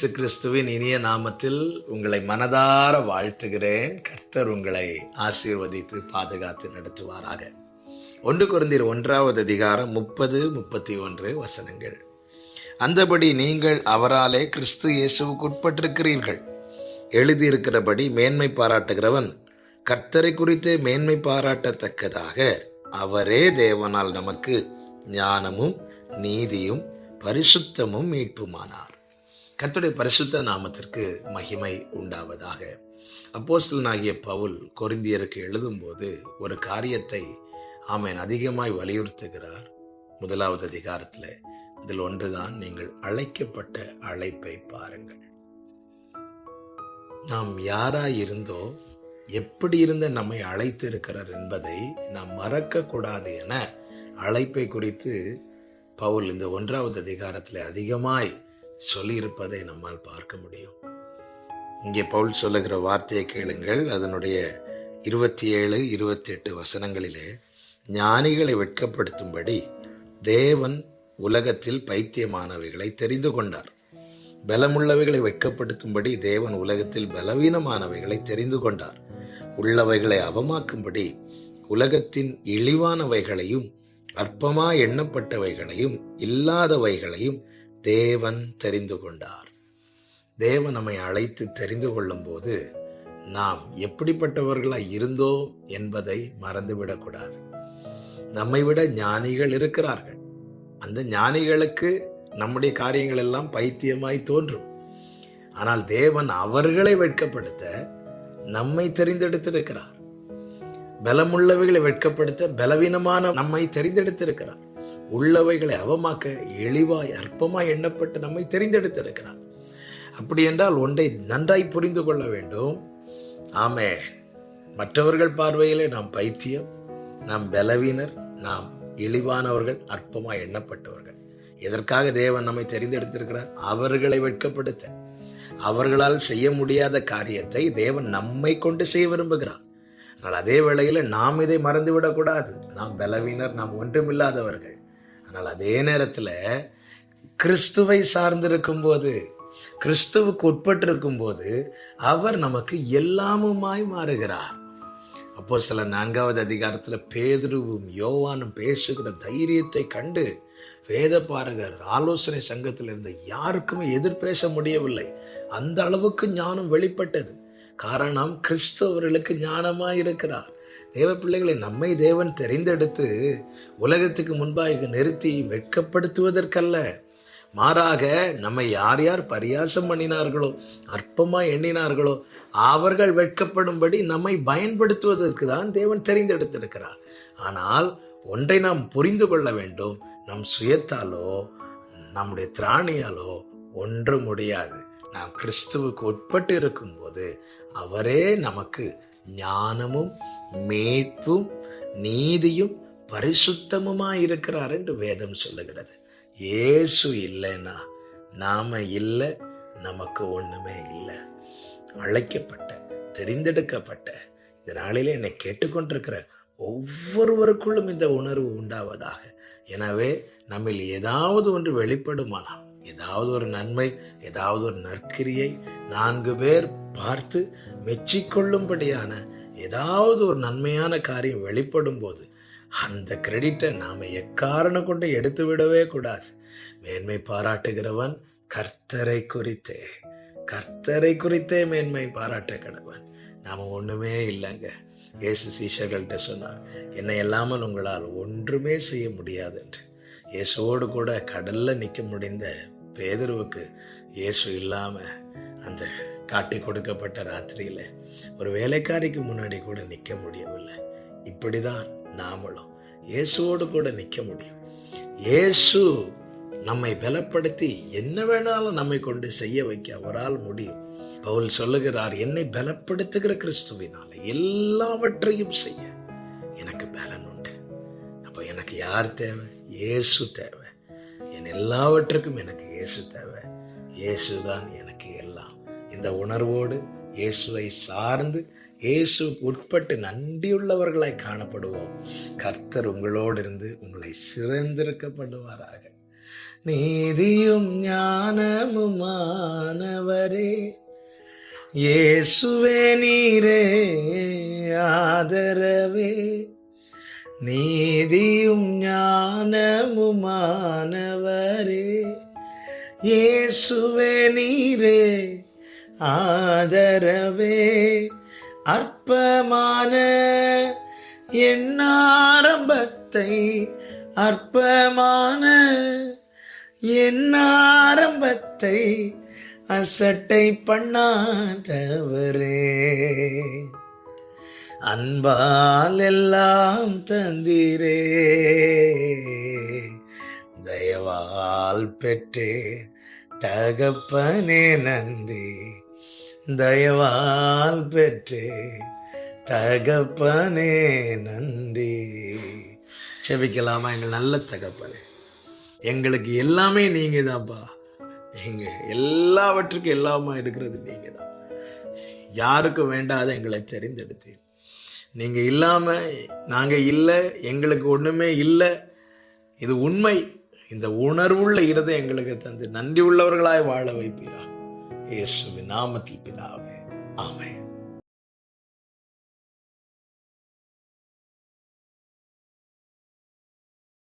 இயேசு கிறிஸ்துவின் இனிய நாமத்தில் உங்களை மனதார வாழ்த்துகிறேன். கர்த்தர் உங்களை ஆசீர்வதித்து பாதுகாத்து நடத்துவாராக. 1 கொரிந்தியர் 1 30-31 வசனங்கள். அந்தபடி நீங்கள் அவராலே கிறிஸ்து இயேசுவுக்கு உட்பட்டிருக்கிறீர்கள். எழுதியிருக்கிறபடி மேன்மை பாராட்டுகிறவன் கர்த்தரை குறித்தே மேன்மை பாராட்டத்தக்கதாக அவரே தேவனால் நமக்கு ஞானமும் நீதியும் பரிசுத்தமும் மீட்புமானார். கர்த்தருடைய பரிசுத்த நாமத்திற்கு மகிமை உண்டாவதாக. அப்போஸ்தலனாகிய பவுல் கொரிந்தியருக்கு எழுதும்போது ஒரு காரியத்தை அதிகமாய் வலியுறுத்துகிறார். 1 அதிகாரத்தில் அதில் ஒன்றுதான், நீங்கள் அழைக்கப்பட்ட அழைப்பை பாருங்கள். நாம் யாராய் இருந்தோ, எப்படி இருந்த நம்மை அழைத்து இருக்கிறார் என்பதை நாம் மறக்க கூடாது என அழைப்பை குறித்து பவுல் இந்த 1 அதிகாரத்தில் அதிகமாய் சொல்லியிருப்பதை நம்மால் பார்க்க முடியும். இங்கே பவுல் சொல்லுகிற வார்த்தையை கேளுங்கள். அதனுடைய 27-28 வசனங்களிலே, ஞானிகளை வெட்கப்படுத்தும்படி தேவன் உலகத்தில் பைத்தியமானவைகளை தெரிந்து கொண்டார். பலமுள்ளவைகளை வெட்கப்படுத்தும்படி தேவன் உலகத்தில் பலவீனமானவைகளை தெரிந்து கொண்டார். உள்ளவைகளை அவமாக்கும்படி உலகத்தின் இழிவானவைகளையும் அற்பமா எண்ணப்பட்டவைகளையும் இல்லாதவைகளையும் தேவன் தெரிந்து கொண்டார். தேவன் நம்மை அழைத்து தெரிந்து கொள்ளும் போது நாம் எப்படிப்பட்டவர்களாய் இருந்தோம் என்பதை மறந்துவிடக்கூடாது. நம்மை விட ஞானிகள் இருக்கிறார்கள். அந்த ஞானிகளுக்கு நம்முடைய காரியங்கள் எல்லாம் பைத்தியமாய் தோன்றும். ஆனால் தேவன் அவர்களை வெட்கப்படுத்த நம்மை தெரிந்தெடுத்திருக்கிறார். பலமுள்ளவைகளை வெட்கப்படுத்த பலவீனமான நம்மை தெரிந்தெடுத்திருக்கிறார். உள்ளவைகளை அவமாக்க இழிவாய் அற்பமாய் எண்ணப்பட்டு நம்மை தெரிந்தெடுத்திருக்கிறார். அப்படி என்றால் ஒன்றை நன்றாய் புரிந்து கொள்ள வேண்டும். மற்றவர்கள் பார்வையிலே நாம் பைத்தியம், நாம் பலவீனர், நாம் இழிவானவர்கள், அற்பமாய் எண்ணப்பட்டவர்கள். எதற்காக தேவன் நம்மை தெரிந்தெடுத்திருக்கிறார்? அவர்களை வெட்கப்படுத்த. அவர்களால் செய்ய முடியாத காரியத்தை தேவன் நம்மை கொண்டு செய்ய விரும்புகிறார். ஆனால் அதே வேளையில் நாம் இதை மறந்துவிடக்கூடாது. நாம் பலவீனர், நாம் ஒன்றுமில்லாதவர்கள். ஆனால் அதே நேரத்தில் கிறிஸ்துவை சார்ந்திருக்கும் போது, கிறிஸ்துவுக்கு உட்பட்டிருக்கும் போது அவர் நமக்கு எல்லாமுமாய் மாறுகிறார். அப்போஸ்தலர் 4 அதிகாரத்தில் பேதுருவும் யோவானும் பேசுகிற தைரியத்தை கண்டு வேத பாரகர் ஆலோசனை சங்கத்தில் இருந்த யாருக்குமே எதிர்பேச முடியவில்லை. அந்த அளவுக்கு ஞானம் வெளிப்பட்டது. காரணம், கிறிஸ்து அவர்களுக்கு ஞானமாய் இருக்கிறார். தேவ பிள்ளைகளை நம்மை தேவன் தெரிந்தெடுத்து உலகத்துக்கு முன்பாக நிறுத்தி வெட்கப்படுத்துவதற்கல்ல, மாறாக நம்மை யார் யார் பரியாசம் பண்ணினார்களோ, அற்பமாய் எண்ணினார்களோ, அவர்கள் வெட்கப்படும்படி நம்மை பயன்படுத்துவதற்கு தான் தேவன் தெரிந்தெடுத்திருக்கிறார். ஆனால் ஒன்றை நாம் புரிந்து கொள்ள வேண்டும், நம் சுயத்தாலோ நம்முடைய திராணியாலோ ஒன்று முடியாது. நாம் கிறிஸ்துவுக்கு உட்பட்டு இருக்கும்போது அவரே நமக்கு ஞானமும் மீட்பும் நீதியும் பரிசுத்தமுமாய் இருக்கிறார் என்று வேதம் சொல்லுகிறது. இயேசு இல்லைன்னா நாம இல்லை, நமக்கு ஒண்ணுமே இல்லை. அழைக்கப்பட்ட, தெரிந்தெடுக்கப்பட்ட இந்த நாளிலே என்னை கேட்டுக்கொண்டிருக்கிற ஒவ்வொருவருக்குள்ளும் இந்த உணர்வு உண்டாவதாக. எனவே நம்மில் ஏதாவது ஒன்று வெளிப்படுமானால், ஏதாவது ஒரு நன்மை, ஏதாவது ஒரு நற்கிரியை 4 பேர் பார்த்து மெச்சிக்கொள்ளும்படியான ஏதாவது ஒரு நன்மையான காரியம் வெளிப்படும் போது அந்த கிரெடிட்டை நாம எக்காரணம் கொண்டு எடுத்து விடவே கூடாது. மேன்மை பாராட்டுகிறவன் கர்த்தரை குறித்தே மேன்மை பாராட்ட கடவன். நாம ஒண்ணுமே இல்லைங்க. இயேசு சீஷர்கள்ட்ட சொன்னார், என்னை இல்லாமல் உங்களால் ஒன்றுமே செய்ய முடியாது என்று. இயேசுவோடு கூட கடல்ல நிற்க முடிந்த பேதுருவுக்கு இயேசு இல்லாம அந்த காட்டி கொடுக்கப்பட்ட ராத்திரியில ஒரு வேலைக்காரிக்கு முன்னாடி கூட நிற்க முடியவில்லை. இப்படிதான் நாமளும் இயேசுவோடு கூட நிற்க முடியும். இயேசு நம்மை பலப்படுத்தி என்ன வேணாலும் நம்மை கொண்டு செய்ய வைக்க அவரால் முடியும். பவுல் சொல்லுகிறார், என்னை பலப்படுத்துகிற கிறிஸ்துவினால எல்லாவற்றையும் செய்ய எனக்கு பலன் உண்டு. அப்ப எனக்கு யார் தேவை? இயேசு தேவை. என் எல்லாவற்றுக்கும் எனக்கு இயேசு தேவை. இயேசுதான் எனக்கு எல்லாம். இந்த உணர்வோடு இயேசுவை சார்ந்து இயேசுக்கு உட்பட்டு நன்றியுள்ளவர்களாய் காணப்படுவோம். கர்த்தர் உங்களோடு இருந்து உங்களை சிறந்திருக்கப்படுவாராக. நீதியும் ஞானமுமானவரே. இயேசுவே நீரே ஆதரவே, நீதியும் ஞானமுமானவரே. இயேசுவே நீரே ஆதரவே, அற்பமான என் ஆரம்பத்தை, அற்பமான என் ஆரம்பத்தை அசட்டை பண்ணாதவரே. அன்பால் எல்லாம் தந்தீரே, தயவால் பெற்றே தகப்பனே நன்றி. தயவால் பெற்றே தகப்பனே நன்றி. செபிக்கலாமா? எங்கள் நல்ல தகப்பனே, எங்களுக்கு எல்லாமே நீங்க தான்ப்பா. எங்க எல்லாவற்றுக்கும் எல்லாமா இருக்கிறது நீங்க தான். யாருக்கும் வேண்டாத எங்களை தெரிந்தெடுத்தீர். நீங்க இல்லாம நாங்க இல்லை, எங்களுக்கு ஒண்ணுமே இல்லை. இது உண்மை. இந்த உணர்வுள்ள இருதயம் எங்களுக்கு தந்து நன்றி உள்ளவர்களாய் வாழ வைப்பீரா. இயேசுவின் நாமத்தில் பிதாவே, ஆமென்.